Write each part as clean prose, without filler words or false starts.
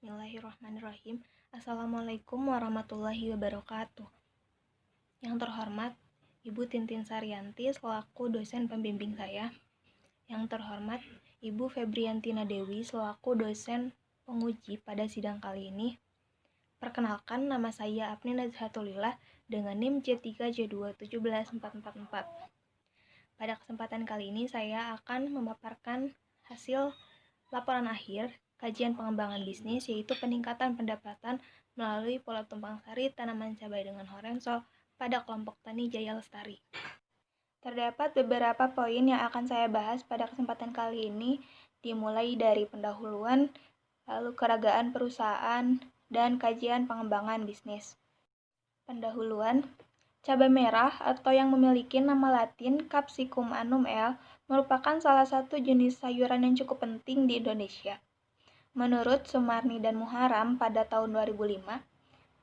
Bismillahirrahmanirrahim. Assalamualaikum warahmatullahi wabarakatuh. Yang terhormat Ibu Tintin Saryanti selaku dosen pembimbing saya. Yang terhormat Ibu Febriantina Dewi selaku dosen penguji pada sidang kali ini. Perkenalkan, nama saya Apni Nazhatulillah dengan NIM C3J2 17444. Pada kesempatan kali ini saya akan memaparkan hasil laporan akhir kajian pengembangan bisnis, yaitu peningkatan pendapatan melalui pola tumpang sari tanaman cabai dengan Horenso pada kelompok tani Jaya Lestari. Terdapat beberapa poin yang akan saya bahas pada kesempatan kali ini, dimulai dari pendahuluan, lalu keragaan perusahaan, dan kajian pengembangan bisnis. Pendahuluan, cabai merah atau yang memiliki nama latin Capsicum annum L merupakan salah satu jenis sayuran yang cukup penting di Indonesia. Menurut Sumarni dan Muharam pada tahun 2005,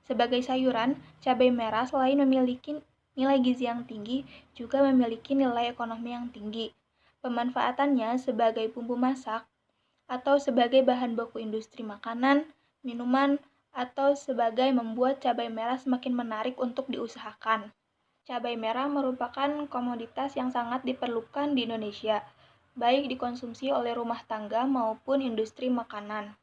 sebagai sayuran, cabai merah selain memiliki nilai gizi yang tinggi, juga memiliki nilai ekonomi yang tinggi. Pemanfaatannya sebagai bumbu masak atau sebagai bahan baku industri makanan, minuman, atau sebagai membuat cabai merah semakin menarik untuk diusahakan. Cabai merah merupakan komoditas yang sangat diperlukan di Indonesia, baik dikonsumsi oleh rumah tangga maupun industri makanan.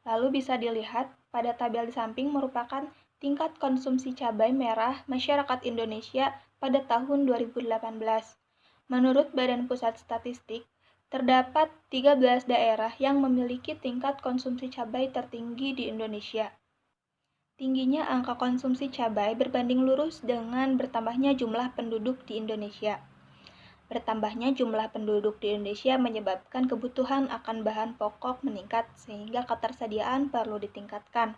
Lalu bisa dilihat pada tabel di samping merupakan tingkat konsumsi cabai merah masyarakat Indonesia pada tahun 2018. Menurut Badan Pusat Statistik, terdapat 13 daerah yang memiliki tingkat konsumsi cabai tertinggi di Indonesia. Tingginya angka konsumsi cabai berbanding lurus dengan bertambahnya jumlah penduduk di Indonesia. Bertambahnya jumlah penduduk di Indonesia menyebabkan kebutuhan akan bahan pokok meningkat sehingga ketersediaan perlu ditingkatkan.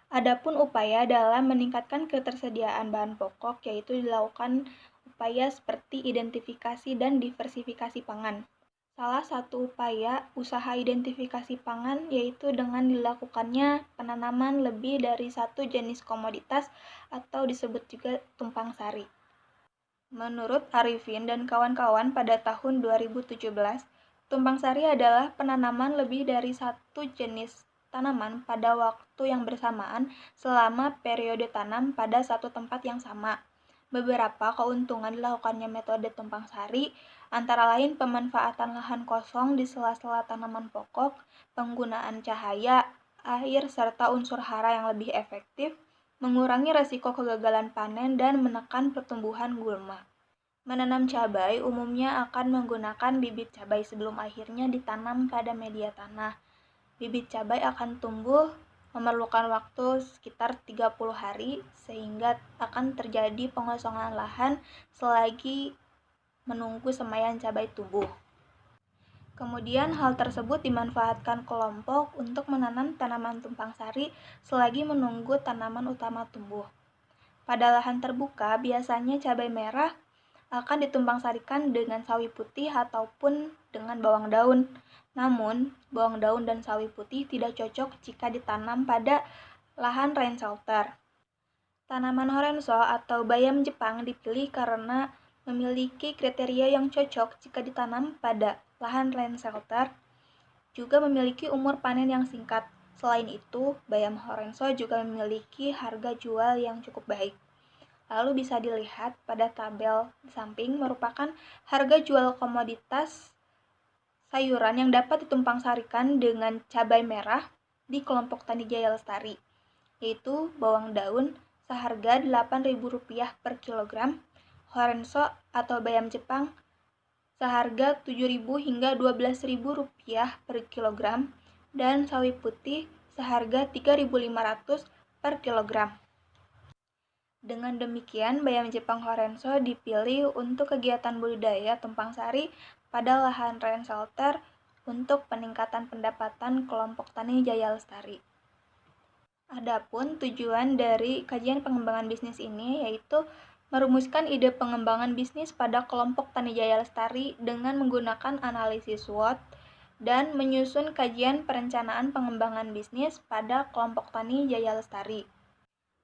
Adapun upaya dalam meningkatkan ketersediaan bahan pokok yaitu dilakukan upaya seperti identifikasi dan diversifikasi pangan. Salah satu upaya usaha identifikasi pangan yaitu dengan dilakukannya penanaman lebih dari satu jenis komoditas atau disebut juga tumpang sari. Menurut Arifin dan kawan-kawan pada tahun 2017, tumpang sari adalah penanaman lebih dari satu jenis tanaman pada waktu yang bersamaan selama periode tanam pada satu tempat yang sama. Beberapa keuntungan dilakukannya metode tumpang sari antara lain pemanfaatan lahan kosong di sela-sela tanaman pokok, penggunaan cahaya, air, serta unsur hara yang lebih efektif, mengurangi resiko kegagalan panen, dan menekan pertumbuhan gulma. Menanam cabai umumnya akan menggunakan bibit cabai sebelum akhirnya ditanam pada media tanah. Bibit cabai akan tumbuh memerlukan waktu sekitar 30 hari sehingga akan terjadi pengosongan lahan selagi menunggu semaian cabai tumbuh. Kemudian hal tersebut dimanfaatkan kelompok untuk menanam tanaman tumpang sari selagi menunggu tanaman utama tumbuh. Pada lahan terbuka, biasanya cabai merah akan ditumpang sarikan dengan sawi putih ataupun dengan bawang daun. Namun, bawang daun dan sawi putih tidak cocok jika ditanam pada lahan rain shelter. Tanaman Horenso atau bayam Jepang dipilih karena memiliki kriteria yang cocok jika ditanam pada lahan rain shelter, juga memiliki umur panen yang singkat. Selain itu, bayam Horenso juga memiliki harga jual yang cukup baik. Lalu bisa dilihat pada tabel di samping merupakan harga jual komoditas sayuran yang dapat ditumpang sarikan dengan cabai merah di kelompok tani Jaya Lestari, yaitu bawang daun seharga Rp8.000 per kilogram, Horenso atau bayam Jepang seharga Rp7.000 hingga Rp12.000 per kilogram, dan sawi putih seharga Rp3.500 per kilogram. Dengan demikian, bayam Jepang Horenso dipilih untuk kegiatan budidaya tumpang sari pada lahan rain shelter untuk peningkatan pendapatan kelompok tani Jaya Lestari. Adapun tujuan dari kajian pengembangan bisnis ini yaitu merumuskan ide pengembangan bisnis pada kelompok tani Jaya Lestari dengan menggunakan analisis SWOT dan menyusun kajian perencanaan pengembangan bisnis pada kelompok tani Jaya Lestari.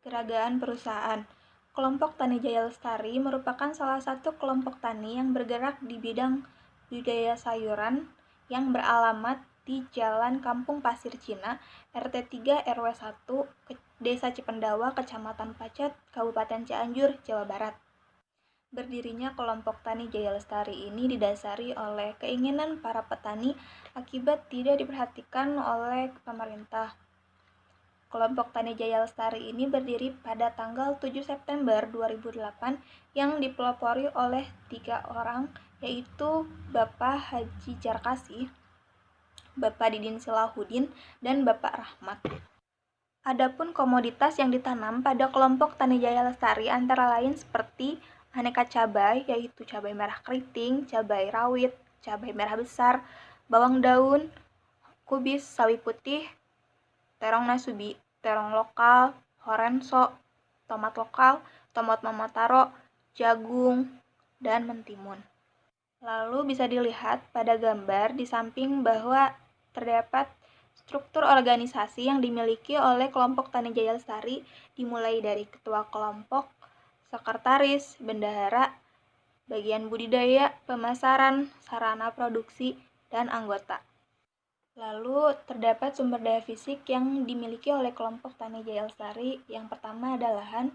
Keragaan perusahaan. Kelompok Tani Jaya Lestari merupakan salah satu kelompok tani yang bergerak di bidang budidaya sayuran yang beralamat di Jalan Kampung Pasir Cina, RT 3 RW 1, Desa Cipendawa, Kecamatan Pacet, Kabupaten Cianjur, Jawa Barat. Berdirinya kelompok Tani Jaya Lestari ini didasari oleh keinginan para petani akibat tidak diperhatikan oleh pemerintah. Kelompok Tani Jaya Lestari ini berdiri pada tanggal 7 September 2008 yang dipelopori oleh 3 orang, yaitu Bapak Haji Jarkasi, Bapak Didin Silahudin, dan Bapak Rahmat. Adapun komoditas yang ditanam pada kelompok Tani Jaya Lestari antara lain seperti aneka cabai, yaitu cabai merah keriting, cabai rawit, cabai merah besar, bawang daun, kubis, sawi putih, terong nasubi, terong lokal, horenso, tomat lokal, tomat momotaro, jagung, dan mentimun. Lalu bisa dilihat pada gambar di samping bahwa terdapat struktur organisasi yang dimiliki oleh kelompok Tani Jaya Lestari, dimulai dari ketua kelompok, sekretaris, bendahara, bagian budidaya, pemasaran, sarana produksi, dan anggota. Lalu terdapat sumber daya fisik yang dimiliki oleh kelompok Tani Jaya Lestari. Yang pertama adalah lahan.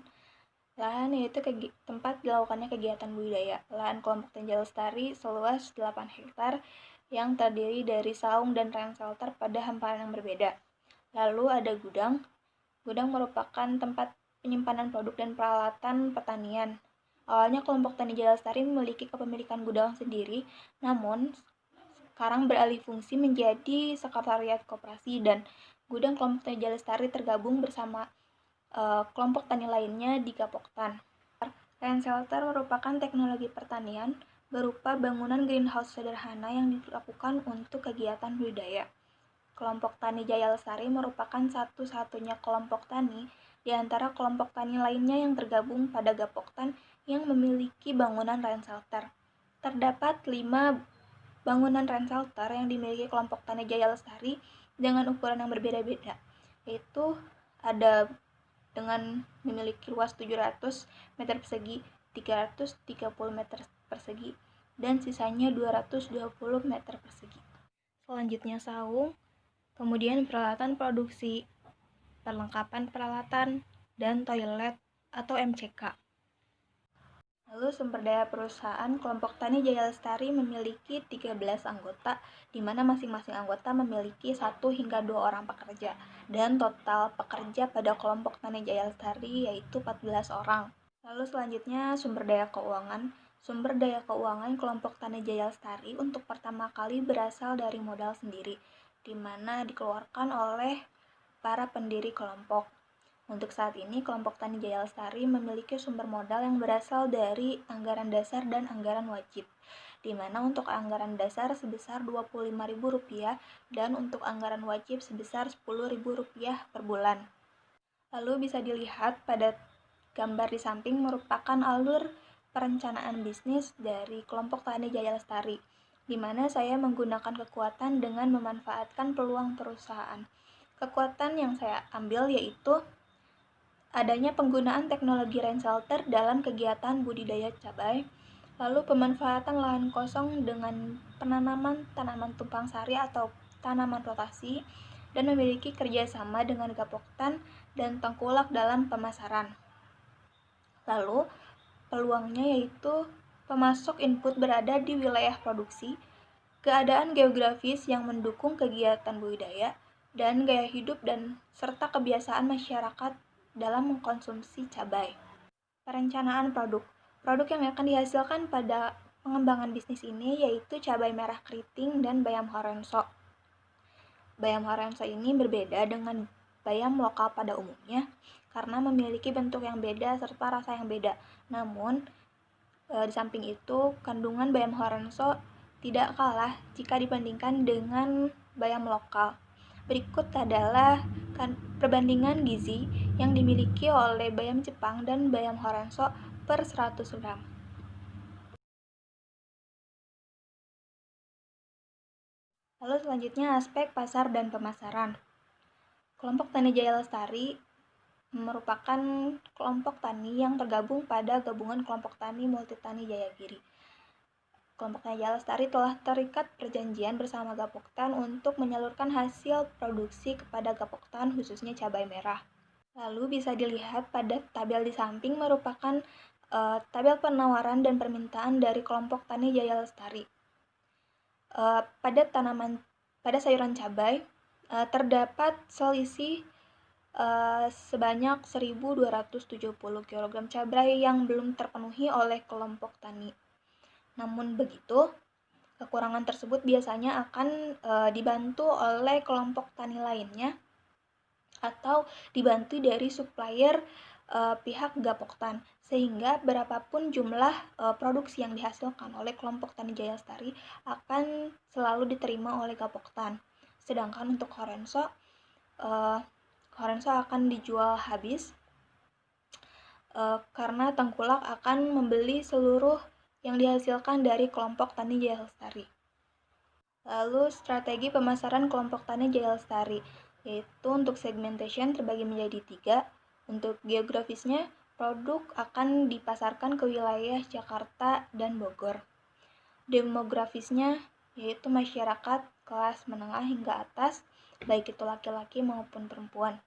Lahan yaitu tempat dilakukannya kegiatan budidaya. Lahan kelompok Tani Jaya Lestari seluas 8 hektar yang terdiri dari saung dan rain shelter pada hamparan yang berbeda. Lalu ada gudang. Gudang merupakan tempat penyimpanan produk dan peralatan pertanian. Awalnya kelompok Tani Jaya Lestari memiliki kepemilikan gudang sendiri, namun sekarang beralih fungsi menjadi sekretariat koperasi, dan gudang kelompok Tani Jaya Lestari tergabung bersama kelompok tani lainnya di Gapoktan. Rain shelter merupakan teknologi pertanian berupa bangunan greenhouse sederhana yang dilakukan untuk kegiatan budidaya. Kelompok Tani Jaya Lestari merupakan satu-satunya kelompok tani di antara kelompok tani lainnya yang tergabung pada Gapoktan yang memiliki bangunan rain shelter. Terdapat 5 bangunan rain shelter yang dimiliki kelompok Tani Jaya Lestari dengan ukuran yang berbeda-beda, yaitu ada dengan memiliki luas 700 meter persegi, 330 meter persegi, dan sisanya 220 meter persegi. Selanjutnya saung, kemudian peralatan produksi, perlengkapan peralatan, dan toilet atau MCK. Lalu sumber daya perusahaan kelompok Tani Jaya Lestari memiliki 13 anggota, di mana masing-masing anggota memiliki 1 hingga 2 orang pekerja, dan total pekerja pada kelompok Tani Jaya Lestari yaitu 14 orang. Lalu selanjutnya sumber daya keuangan. Sumber daya keuangan kelompok Tani Jaya Lestari untuk pertama kali berasal dari modal sendiri, di mana dikeluarkan oleh para pendiri kelompok. Untuk saat ini, kelompok Tani Jaya Lestari memiliki sumber modal yang berasal dari anggaran dasar dan anggaran wajib, di mana untuk anggaran dasar sebesar Rp25.000 dan untuk anggaran wajib sebesar Rp10.000 per bulan. Lalu bisa dilihat pada gambar di samping merupakan alur perencanaan bisnis dari kelompok Tani Jaya Lestari, di mana saya menggunakan kekuatan dengan memanfaatkan peluang perusahaan. Kekuatan yang saya ambil yaitu adanya penggunaan teknologi rain shelter dalam kegiatan budidaya cabai, lalu pemanfaatan lahan kosong dengan penanaman tanaman tumpang sari atau tanaman rotasi, dan memiliki kerjasama dengan Gapoktan dan Tengkulak dalam pemasaran. Lalu, peluangnya yaitu pemasok input berada di wilayah produksi, keadaan geografis yang mendukung kegiatan budidaya, dan gaya hidup dan serta kebiasaan masyarakat dalam mengkonsumsi cabai. Perencanaan produk. Produk yang akan dihasilkan pada pengembangan bisnis ini yaitu cabai merah keriting dan bayam horenso. Bayam horenso ini berbeda dengan bayam lokal pada umumnya karena memiliki bentuk yang beda serta rasa yang beda. Namun, di samping itu, kandungan bayam horenso tidak kalah jika dibandingkan dengan bayam lokal. Berikut adalah perbandingan gizi yang dimiliki oleh bayam Jepang dan bayam horenso per 100 gram. Lalu selanjutnya aspek pasar dan pemasaran. Kelompok Tani Jaya Lestari merupakan kelompok tani yang tergabung pada gabungan kelompok tani Multitani Jayagiri. Kelompok Tani Jaya Lestari telah terikat perjanjian bersama Gapoktan untuk menyalurkan hasil produksi kepada Gapoktan, khususnya cabai merah. Lalu bisa dilihat pada tabel di samping merupakan tabel penawaran dan permintaan dari kelompok Tani Jaya Lestari. Pada sayuran cabai terdapat selisih sebanyak 1.270 kg cabai yang belum terpenuhi oleh kelompok tani. Namun begitu, kekurangan tersebut biasanya akan dibantu oleh kelompok tani lainnya atau dibantu dari supplier pihak Gapoktan, sehingga berapapun jumlah produksi yang dihasilkan oleh kelompok Tani Jaya Lestari akan selalu diterima oleh Gapoktan. Sedangkan untuk Horenso akan dijual habis karena Tengkulak akan membeli seluruh yang dihasilkan dari kelompok Tani Jaya Lestari. Lalu strategi pemasaran kelompok Tani Jaya Lestari, yaitu untuk segmentation terbagi menjadi 3. Untuk geografisnya, produk akan dipasarkan ke wilayah Jakarta dan Bogor. Demografisnya, yaitu masyarakat kelas menengah hingga atas, baik itu laki-laki maupun perempuan.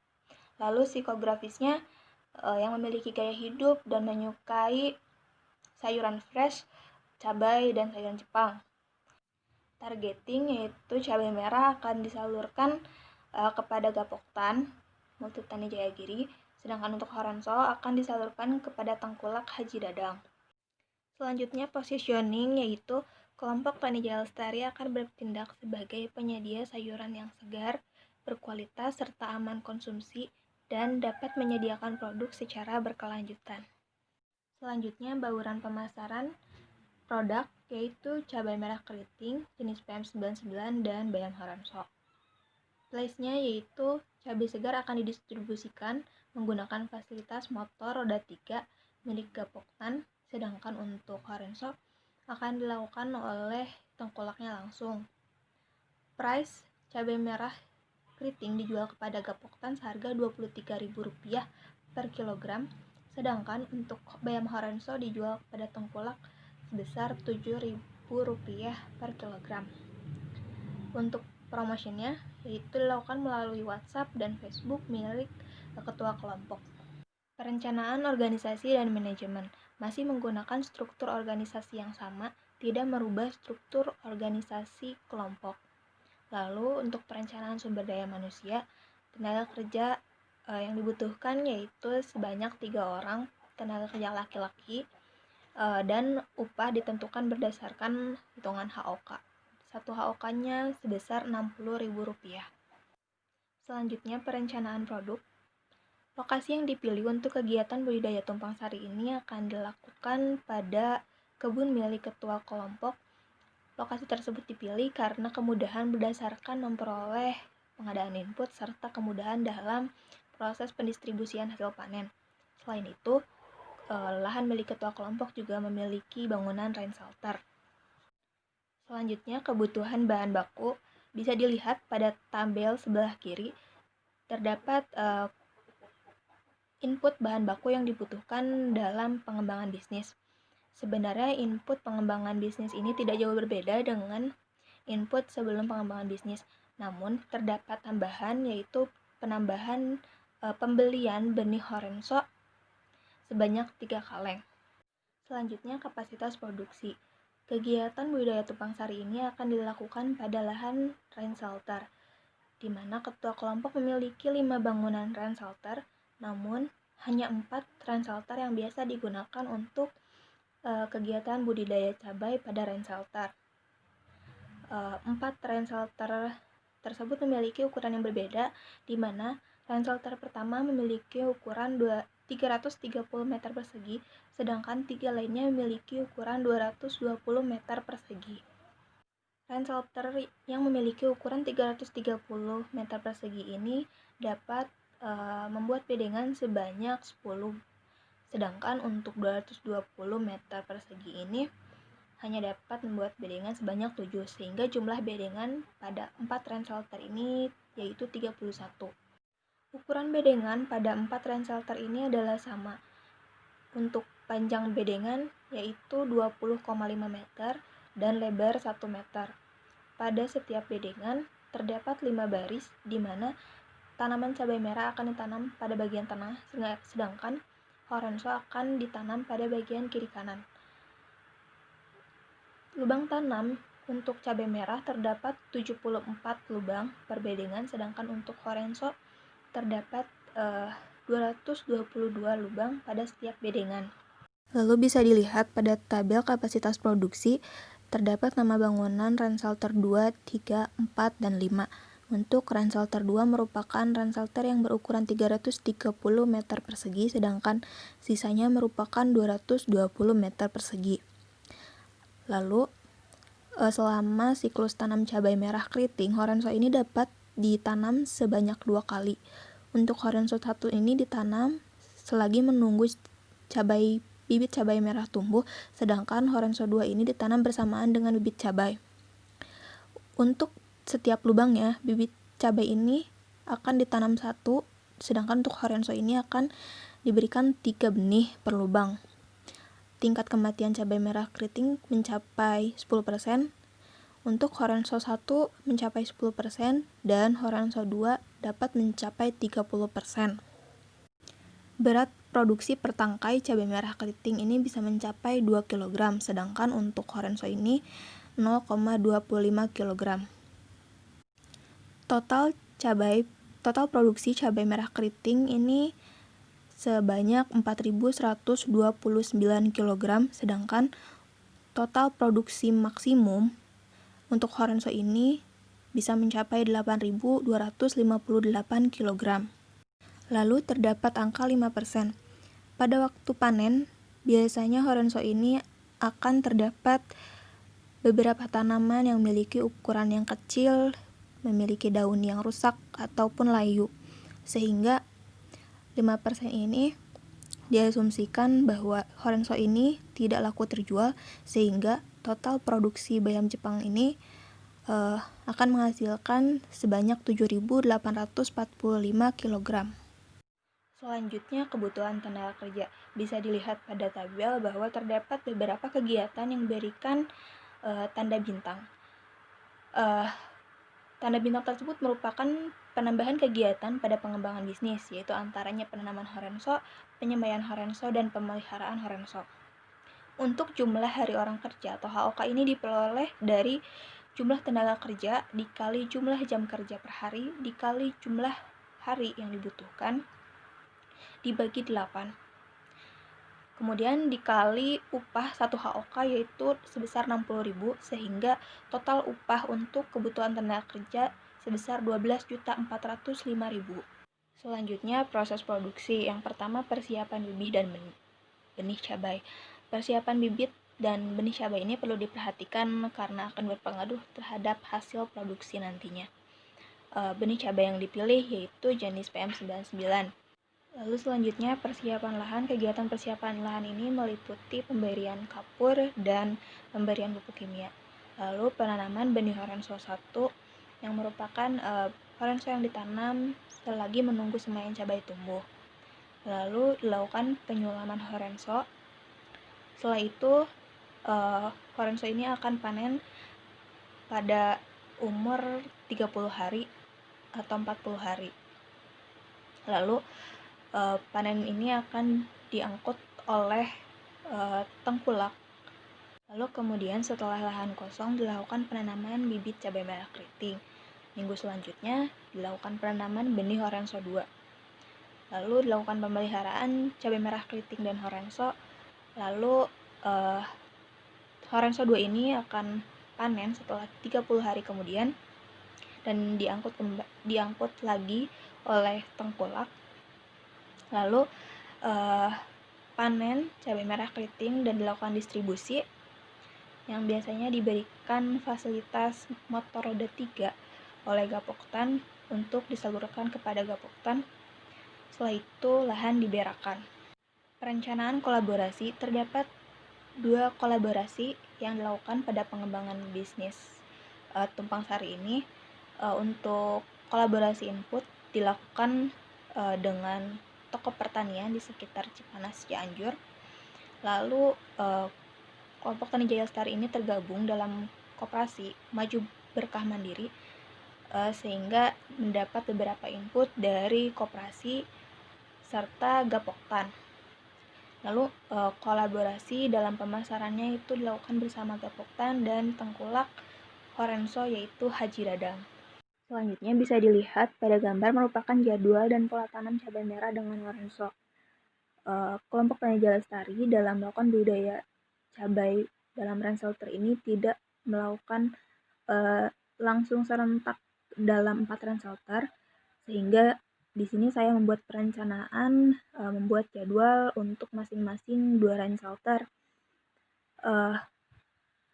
Lalu psikografisnya, yang memiliki gaya hidup dan menyukai sayuran fresh, cabai, dan sayuran Jepang. Targeting, yaitu cabai merah akan disalurkan kepada Gapoktan, Multitani Jayagiri, sedangkan untuk Horenso akan disalurkan kepada Tengkulak Haji Dadang. Selanjutnya positioning, yaitu kelompok Tani Jaya Lestari akan bertindak sebagai penyedia sayuran yang segar, berkualitas, serta aman konsumsi, dan dapat menyediakan produk secara berkelanjutan. Selanjutnya bauran pemasaran produk, yaitu cabai merah keriting jenis PM99 dan bayam Horenso. Place-nya yaitu cabai segar akan didistribusikan menggunakan fasilitas motor roda 3 milik Gapoktan, sedangkan untuk Horenso akan dilakukan oleh Tengkulaknya langsung. Price cabai merah keriting dijual kepada Gapoktan seharga Rp23.000 per kilogram, sedangkan untuk bayam Horenso dijual kepada Tengkulak sebesar Rp7.000 per kilogram. Untuk promotionnya, yaitu dilakukan melalui WhatsApp dan Facebook milik ketua kelompok. Perencanaan organisasi dan manajemen masih menggunakan struktur organisasi yang sama, tidak merubah struktur organisasi kelompok. Lalu untuk perencanaan sumber daya manusia, tenaga kerja yang dibutuhkan yaitu sebanyak 3 orang tenaga kerja laki-laki, dan upah ditentukan berdasarkan hitungan HOK. Satu HOK-nya sebesar Rp60.000. Selanjutnya perencanaan produk. Lokasi yang dipilih untuk kegiatan budidaya tumpang sari ini akan dilakukan pada kebun milik ketua kelompok. Lokasi tersebut dipilih karena kemudahan berdasarkan memperoleh pengadaan input serta kemudahan dalam proses pendistribusian hasil panen. Selain itu, lahan milik ketua kelompok juga memiliki bangunan rain shelter. Selanjutnya, kebutuhan bahan baku bisa dilihat pada tabel sebelah kiri. Terdapat input bahan baku yang dibutuhkan dalam pengembangan bisnis. Sebenarnya input pengembangan bisnis ini tidak jauh berbeda dengan input sebelum pengembangan bisnis. Namun terdapat tambahan, yaitu penambahan pembelian benih Horenso sebanyak 3 kaleng. Selanjutnya kapasitas produksi. Kegiatan budidaya tumpang sari ini akan dilakukan pada lahan rain shelter, di mana ketua kelompok memiliki 5 bangunan rain shelter, namun hanya 4 rain shelter yang biasa digunakan untuk kegiatan budidaya cabai pada rain shelter. 4 rain shelter tersebut memiliki ukuran yang berbeda, di mana rain shelter pertama memiliki ukuran 330 meter persegi, sedangkan 3 lainnya memiliki ukuran 220 meter persegi. Rain shelter yang memiliki ukuran 330 meter persegi ini dapat membuat bedengan sebanyak 10. Sedangkan untuk 220 meter persegi ini hanya dapat membuat bedengan sebanyak 7, sehingga jumlah bedengan pada 4 rain shelter ini yaitu 31. Ukuran bedengan pada 4 rain shelter ini adalah sama. Untuk panjang bedengan yaitu 20,5 meter dan lebar 1 meter. Pada setiap bedengan terdapat 5 baris di mana tanaman cabai merah akan ditanam pada bagian tengah, sedangkan horenso akan ditanam pada bagian kiri kanan. Lubang tanam untuk cabai merah terdapat 74 lubang per bedengan, sedangkan untuk horenso terdapat 222 lubang pada setiap bedengan. Lalu bisa dilihat pada tabel kapasitas produksi, terdapat nama bangunan Ransalter 2, 3, 4, dan 5. Untuk Ransalter 2 merupakan ransalter yang berukuran 330 meter persegi, sedangkan sisanya merupakan 220 meter persegi. Lalu, selama siklus tanam cabai merah keriting, horenso ini dapat ditanam sebanyak 2 kali. Untuk horenso 1 ini ditanam selagi menunggu bibit cabai merah tumbuh, sedangkan horenso 2 ini ditanam bersamaan dengan bibit cabai. Untuk setiap lubangnya, bibit cabai ini akan ditanam 1, sedangkan untuk horenso ini akan diberikan 3 benih per lubang. Tingkat kematian cabai merah keriting mencapai 10%, untuk horenso 1 mencapai 10%, dan horenso 2 dapat mencapai 30%. Berat produksi per tangkai cabai merah keriting ini bisa mencapai 2 kg, sedangkan untuk horenso ini 0,25 kg. Total produksi cabai merah keriting ini sebanyak 4.129 kg, sedangkan total produksi maksimum untuk horenso ini bisa mencapai 8.258 kg. Lalu terdapat angka 5%. Pada waktu panen, biasanya horenso ini akan terdapat beberapa tanaman yang memiliki ukuran yang kecil, memiliki daun yang rusak ataupun layu. Sehingga 5% ini diasumsikan bahwa horenso ini tidak laku terjual, sehingga total produksi bayam Jepang ini akan menghasilkan sebanyak 7.845 kg. Selanjutnya, kebutuhan tenaga kerja. Bisa dilihat pada tabel bahwa terdapat beberapa kegiatan yang memberikan tanda bintang. Tanda bintang tersebut merupakan penambahan kegiatan pada pengembangan bisnis, yaitu antaranya penanaman horenso, penyembelihan horenso, dan pemeliharaan horenso. Untuk jumlah hari orang kerja atau HOK ini diperoleh dari jumlah tenaga kerja dikali jumlah jam kerja per hari dikali jumlah hari yang dibutuhkan dibagi 8. Kemudian dikali upah 1 HOK yaitu sebesar 60.000, sehingga total upah untuk kebutuhan tenaga kerja sebesar 12.405.000. Selanjutnya proses produksi. Yang pertama persiapan bibit dan benih cabai. Persiapan bibit dan benih cabai ini perlu diperhatikan karena akan berpengaruh terhadap hasil produksi nantinya. Benih cabai yang dipilih yaitu jenis PM99. Lalu selanjutnya persiapan lahan. Kegiatan persiapan lahan ini meliputi pemberian kapur dan pemberian pupuk kimia. Lalu penanaman benih horenso 1 yang merupakan horenso yang ditanam selagi menunggu semaian cabai tumbuh. Lalu dilakukan penyulaman horenso. Setelah itu horenso ini akan panen pada umur 30 hari atau 40 hari. Lalu panen ini akan diangkut oleh tengkulak. Lalu kemudian setelah lahan kosong dilakukan penanaman bibit cabai merah keriting. Minggu selanjutnya dilakukan penanaman benih horenso 2. Lalu dilakukan pemeliharaan cabai merah keriting dan horenso. Lalu horenso 2 ini akan panen setelah 30 hari kemudian dan diangkut lagi oleh tengkulak. Lalu panen cabai merah keriting dan dilakukan distribusi yang biasanya diberikan fasilitas motor roda 3 oleh Gapoktan untuk disalurkan kepada Gapoktan. Setelah itu lahan diberakan. Perencanaan kolaborasi. Terdapat 2 kolaborasi yang dilakukan pada pengembangan bisnis tumpang sari ini. Untuk kolaborasi input dilakukan dengan toko pertanian di sekitar Cipanas, Cianjur. Lalu Kelompok Tani Jaya Lestari ini tergabung dalam koperasi Maju Berkah Mandiri sehingga mendapat beberapa input dari koperasi serta Gapoktan. Lalu kolaborasi dalam pemasarannya itu dilakukan bersama Gapoktan dan Tengkulak Horenso yaitu Haji Dadang. Selanjutnya bisa dilihat pada gambar merupakan jadwal dan pola tanam cabai merah dengan Horenso. Kelompok Tani Jaya Lestari dalam melakukan budidaya cabai dalam rainselter ini tidak melakukan langsung serentak dalam 4 rainselter, sehingga di sini saya membuat perencanaan, membuat jadwal untuk masing-masing 2 rainselter,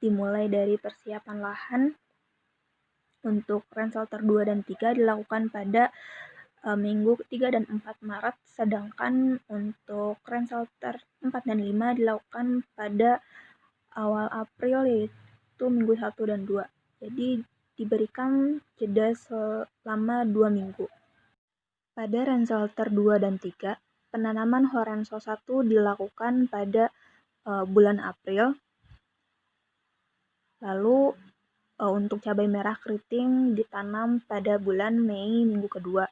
dimulai dari persiapan lahan untuk rainselter 2 dan 3 dilakukan pada minggu 3 dan 4 Maret, sedangkan untuk rainselter 4 dan 5 dilakukan pada awal April yaitu minggu 1 dan 2. Jadi diberikan jeda selama 2 minggu. Pada rainselter 2 dan 3, penanaman Horenso 1 dilakukan pada bulan April. Lalu untuk cabai merah keriting ditanam pada bulan Mei minggu kedua.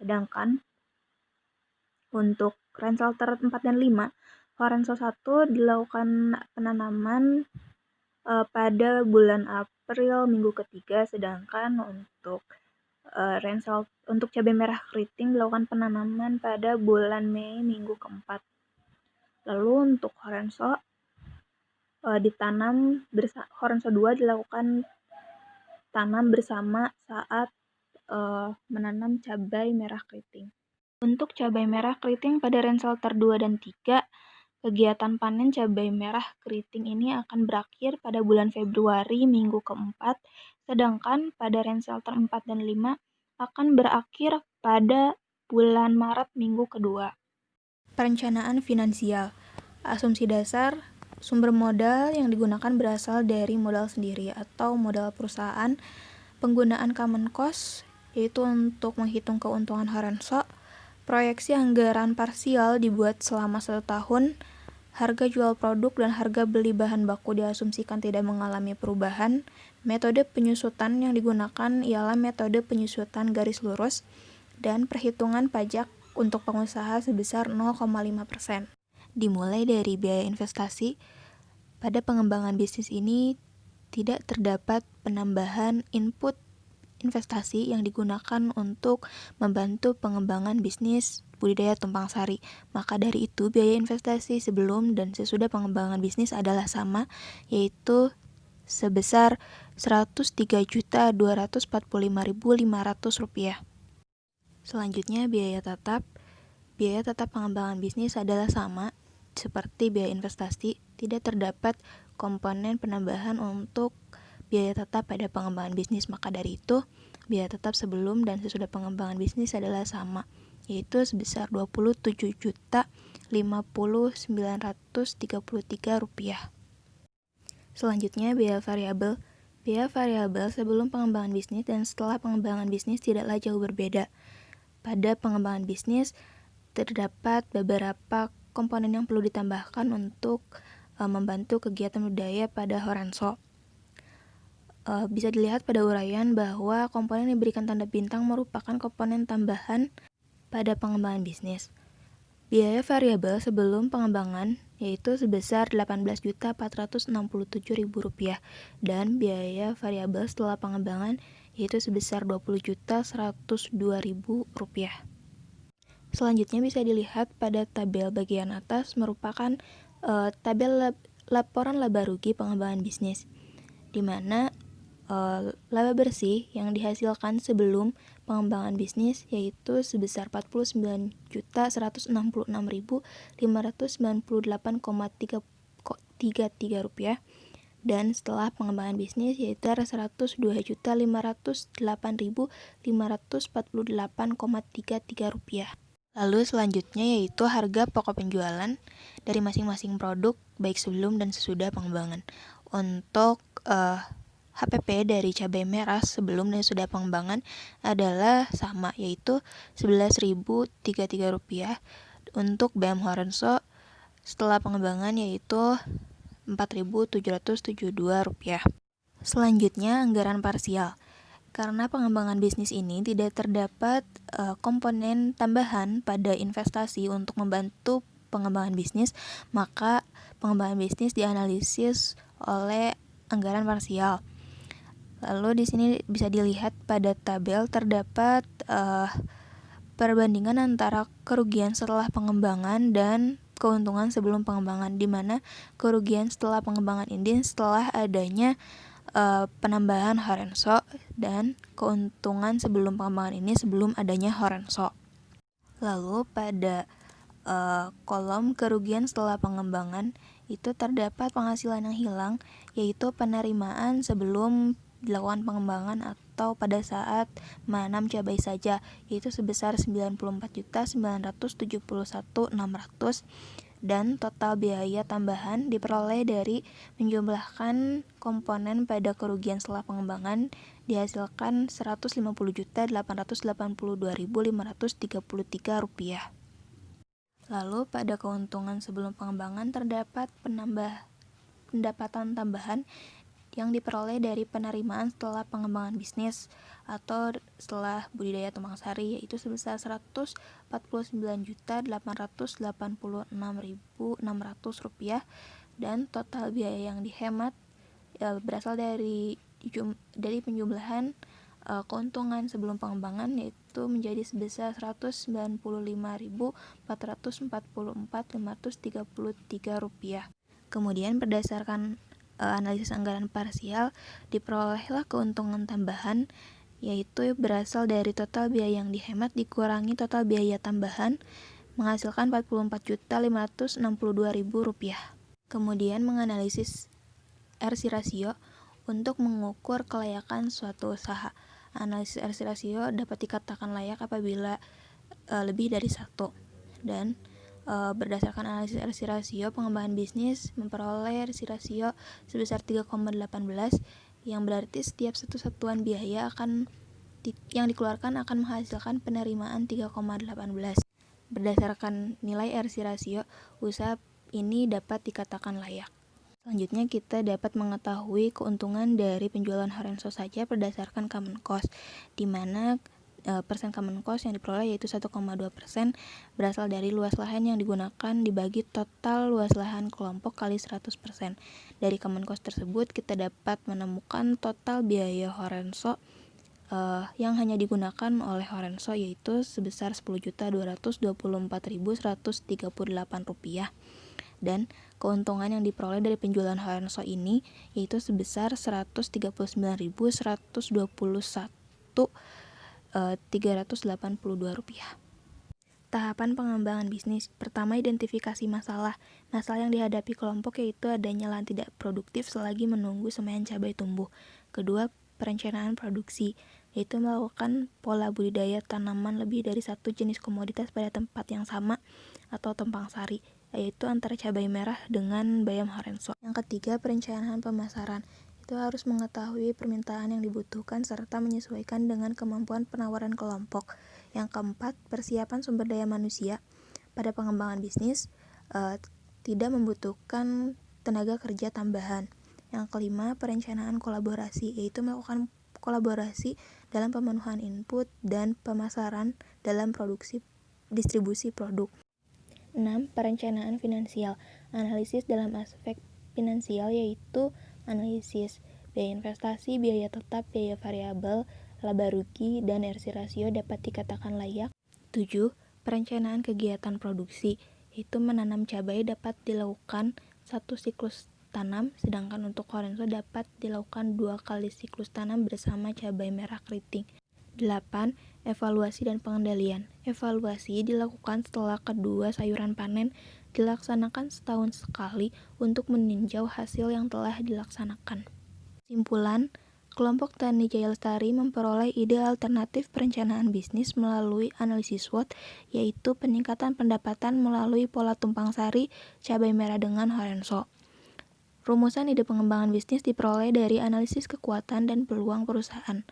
Sedangkan untuk rainselter 4 dan 5, Horenso 1 dilakukan penanaman pada bulan April minggu ketiga, sedangkan untuk untuk cabai merah keriting dilakukan penanaman pada bulan Mei minggu keempat. Lalu untuk Horenso Horenso 2 dilakukan tanam bersama saat menanam cabai merah keriting. Untuk cabai merah keriting pada rainselter 2 dan 3, kegiatan panen cabai merah keriting ini akan berakhir pada bulan Februari minggu keempat, sedangkan pada rainselter 4 dan 5 akan berakhir pada bulan Maret minggu kedua. Perencanaan finansial. Asumsi dasar, sumber modal yang digunakan berasal dari modal sendiri atau modal perusahaan. Penggunaan common cost, yaitu untuk menghitung keuntungan Horenso. Proyeksi anggaran parsial dibuat selama 1 tahun. Harga jual produk dan harga beli bahan baku diasumsikan tidak mengalami perubahan. Metode penyusutan yang digunakan ialah metode penyusutan garis lurus dan perhitungan pajak untuk pengusaha sebesar 0,5%. Dimulai dari biaya investasi. Pada pengembangan bisnis ini tidak terdapat penambahan input investasi yang digunakan untuk membantu pengembangan bisnis budidaya tumpang sari. Maka dari itu, biaya investasi sebelum dan sesudah pengembangan bisnis adalah sama, yaitu sebesar Rp103.245.500. Selanjutnya, biaya tetap. Biaya tetap pengembangan bisnis adalah sama seperti biaya investasi, tidak terdapat komponen penambahan untuk biaya tetap pada pengembangan bisnis. Maka dari itu, biaya tetap sebelum dan sesudah pengembangan bisnis adalah sama, yaitu sebesar Rp27.050.933. Selanjutnya, biaya variabel. Biaya variabel sebelum pengembangan bisnis dan setelah pengembangan bisnis tidaklah jauh berbeda. Pada pengembangan bisnis, terdapat beberapa komponen yang perlu ditambahkan untuk membantu kegiatan budidaya pada Horenso. Bisa dilihat pada uraian bahwa komponen yang diberikan tanda bintang merupakan komponen tambahan pada pengembangan bisnis. Biaya variabel sebelum pengembangan yaitu sebesar Rp18.467.000 dan biaya variabel setelah pengembangan yaitu sebesar Rp20.102.000. Selanjutnya bisa dilihat pada tabel bagian atas merupakan tabel laporan laba rugi pengembangan bisnis, di mana laba bersih yang dihasilkan sebelum pengembangan bisnis yaitu sebesar Rp49.598,33 dan setelah pengembangan bisnis yaitu Rp102.508.548,33. Lalu selanjutnya yaitu harga pokok penjualan dari masing-masing produk baik sebelum dan sesudah pengembangan. Untuk HPP dari cabai merah sebelum dan sesudah pengembangan adalah sama, yaitu Rp11.033. Untuk BM Horenso setelah pengembangan yaitu Rp4.772. Selanjutnya, anggaran parsial. Karena pengembangan bisnis ini tidak terdapat komponen tambahan pada investasi untuk membantu pengembangan bisnis, maka pengembangan bisnis dianalisis oleh anggaran parsial. Lalu di sini bisa dilihat pada tabel terdapat perbandingan antara kerugian setelah pengembangan dan keuntungan sebelum pengembangan, di mana kerugian setelah pengembangan ini setelah adanya penambahan Horenso, dan keuntungan sebelum pengembangan ini sebelum adanya Horenso. Lalu pada kolom kerugian setelah pengembangan itu terdapat penghasilan yang hilang, yaitu penerimaan sebelum dilakukan pengembangan atau pada saat menanam cabai saja, yaitu sebesar 94.971.600, dan total biaya tambahan diperoleh dari menjumlahkan komponen pada kerugian setelah pengembangan dihasilkan Rp150.882.533. Lalu pada keuntungan sebelum pengembangan terdapat pendapatan tambahan yang diperoleh dari penerimaan setelah pengembangan bisnis atau setelah budidaya tumpang sari, yaitu sebesar Rp149.886.600, dan total biaya yang dihemat berasal dari penjumlahan keuntungan sebelum pengembangan, yaitu menjadi sebesar Rp195.444.533. Kemudian berdasarkan analisis anggaran parsial, diperolehlah keuntungan tambahan, yaitu berasal dari total biaya yang dihemat dikurangi total biaya tambahan, menghasilkan Rp44.562.000. Kemudian menganalisis RC ratio untuk mengukur kelayakan suatu usaha. Analisis RC ratio dapat dikatakan layak apabila lebih dari 1, dan berdasarkan analisis RC ratio, pengembangan bisnis memperoleh RC ratio sebesar 3,18, yang berarti setiap satu satuan biaya yang dikeluarkan akan menghasilkan penerimaan 3,18. Berdasarkan nilai RC ratio, usaha ini dapat dikatakan layak. Selanjutnya kita dapat mengetahui keuntungan dari penjualan Horenso saja berdasarkan common cost, di mana persen common cost yang diperoleh yaitu 1,2% berasal dari luas lahan yang digunakan dibagi total luas lahan kelompok kali 100%. Dari common cost tersebut kita dapat menemukan total biaya Horenso yang hanya digunakan oleh Horenso, yaitu sebesar Rp10.224.138, dan keuntungan yang diperoleh dari penjualan Horenso ini yaitu sebesar Rp139.121.382. Tahapan pengembangan bisnis. Pertama, identifikasi masalah. Masalah yang dihadapi kelompok yaitu adanya lahan tidak produktif selagi menunggu semaian cabai tumbuh. Kedua, perencanaan produksi, yaitu melakukan pola budidaya tanaman lebih dari satu jenis komoditas pada tempat yang sama atau tumpang sari, yaitu antara cabai merah dengan bayam Horenso. Yang ketiga, perencanaan pemasaran. Itu harus mengetahui permintaan yang dibutuhkan serta menyesuaikan dengan kemampuan penawaran kelompok. Yang keempat, persiapan sumber daya manusia. Pada pengembangan bisnis, tidak membutuhkan tenaga kerja tambahan. Yang kelima, perencanaan kolaborasi, yaitu melakukan kolaborasi dalam pemenuhan input dan pemasaran dalam distribusi produk. 6. Perencanaan finansial. Analisis dalam aspek finansial yaitu analisis biaya investasi, biaya tetap, biaya variabel, laba rugi, dan RC ratio dapat dikatakan layak. 7. Perencanaan kegiatan produksi, yaitu menanam cabai dapat dilakukan 1 siklus tanam, sedangkan untuk Horenso dapat dilakukan 2 kali siklus tanam bersama cabai merah keriting. 8. Evaluasi dan pengendalian. Evaluasi dilakukan setelah kedua sayuran panen dilaksanakan setahun sekali untuk meninjau hasil yang telah dilaksanakan. Kesimpulan, kelompok Tani Jaya Lestari memperoleh ide alternatif perencanaan bisnis melalui analisis SWOT, yaitu peningkatan pendapatan melalui pola tumpang sari cabai merah dengan Horenso. Rumusan ide pengembangan bisnis diperoleh dari analisis kekuatan dan peluang perusahaan.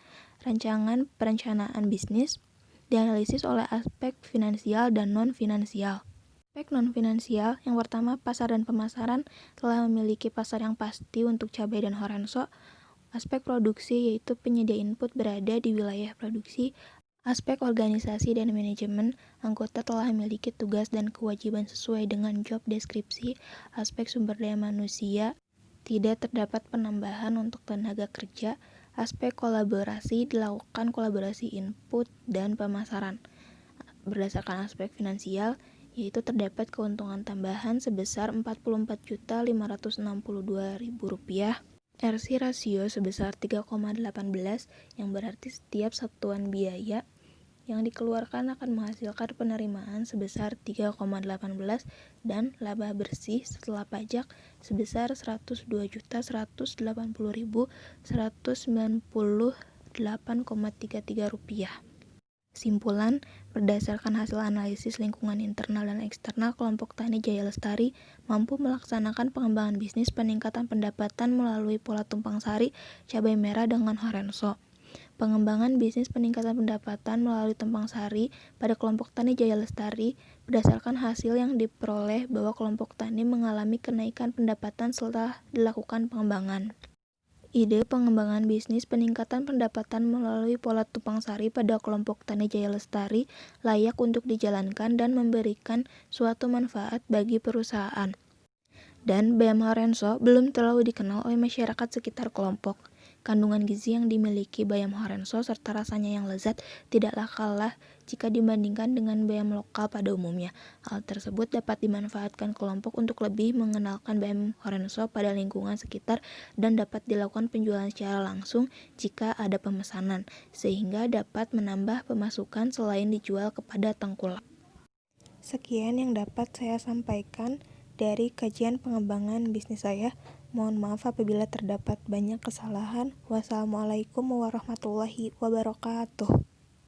Rancangan perencanaan bisnis dianalisis oleh aspek finansial dan non-finansial. Aspek non-finansial, yang pertama pasar dan pemasaran, telah memiliki pasar yang pasti untuk cabai dan horenso. Aspek produksi, yaitu penyedia input berada di wilayah produksi. Aspek organisasi dan manajemen, anggota telah memiliki tugas dan kewajiban sesuai dengan job deskripsi. Aspek sumber daya manusia, tidak terdapat penambahan untuk tenaga kerja. Aspek kolaborasi, dilakukan kolaborasi input dan pemasaran. Berdasarkan aspek finansial, yaitu terdapat keuntungan tambahan sebesar Rp45.562.000. RC rasio sebesar 3,18, yang berarti setiap satuan biaya yang dikeluarkan akan menghasilkan penerimaan sebesar 3,18 dan laba bersih setelah pajak sebesar Rp102.180.198,33. Simpulan, berdasarkan hasil analisis lingkungan internal dan eksternal, kelompok tani Jaya Lestari mampu melaksanakan pengembangan bisnis peningkatan pendapatan melalui pola tumpang sari cabai merah dengan horenso. Pengembangan bisnis peningkatan pendapatan melalui tumpang sari pada kelompok tani Jaya Lestari berdasarkan hasil yang diperoleh bahwa kelompok tani mengalami kenaikan pendapatan setelah dilakukan pengembangan. Ide pengembangan bisnis peningkatan pendapatan melalui pola tumpang sari pada kelompok tani Jaya Lestari layak untuk dijalankan dan memberikan suatu manfaat bagi perusahaan. Dan BM Horenso belum terlalu dikenal oleh masyarakat sekitar kelompok. Kandungan gizi yang dimiliki bayam Horenso serta rasanya yang lezat tidaklah kalah jika dibandingkan dengan bayam lokal pada umumnya. Hal tersebut dapat dimanfaatkan kelompok untuk lebih mengenalkan bayam Horenso pada lingkungan sekitar dan dapat dilakukan penjualan secara langsung jika ada pemesanan, sehingga dapat menambah pemasukan selain dijual kepada tengkulak. Sekian yang dapat saya sampaikan dari kajian pengembangan bisnis saya. Mohon maaf apabila terdapat banyak kesalahan. Wassalamualaikum warahmatullahi wabarakatuh.